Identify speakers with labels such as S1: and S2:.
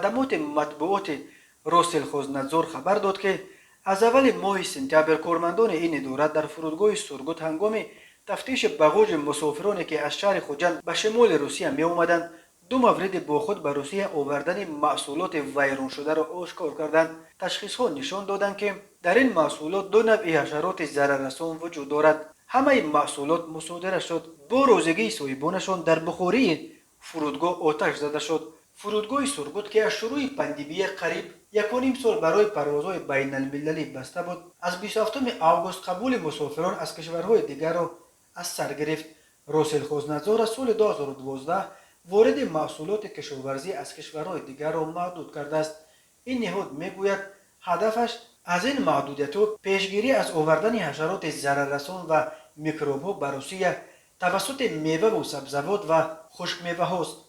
S1: خدمات مطبوعات روسلخوزنадзор خبر داد که از اول ماه سپتامبر کارمندان این اداره در فرودگاه سورگوت هنگام تفتیش بغوج مسافرانی که از شهر خوجند به شمال روسیه می آمدند دو مورد با خود به روسیه آوردن محصولات ویران شده را آشکار کردند. تشخیص ها نشان دادند که در این محصولات دو نوع حشرات ضرررسان وجود دارد. همه محصولات مصادره شد. با روزگی صاحبانشان در بخاری فرودگاه آتش زده شد. فرودگاه سورگوت که از شروع پاندمی قریب 1.5 سال برای پروازهای بین المللی بسته بود، از 27 آگوست قبول مسافران از کشورهای دیگر را از سر گرفت. روسلخوزنадзор از سال 2012 وارد محصولات کشاورزی از کشورهای دیگر را محدود کرده است. این نهاد میگوید هدفش از این محدودیت‌ها پیشگیری از آوردن حشرات ضرررسان و میکروب‌ها به روسیه توسط میوه و سبزیجات و خشک میوه هاست.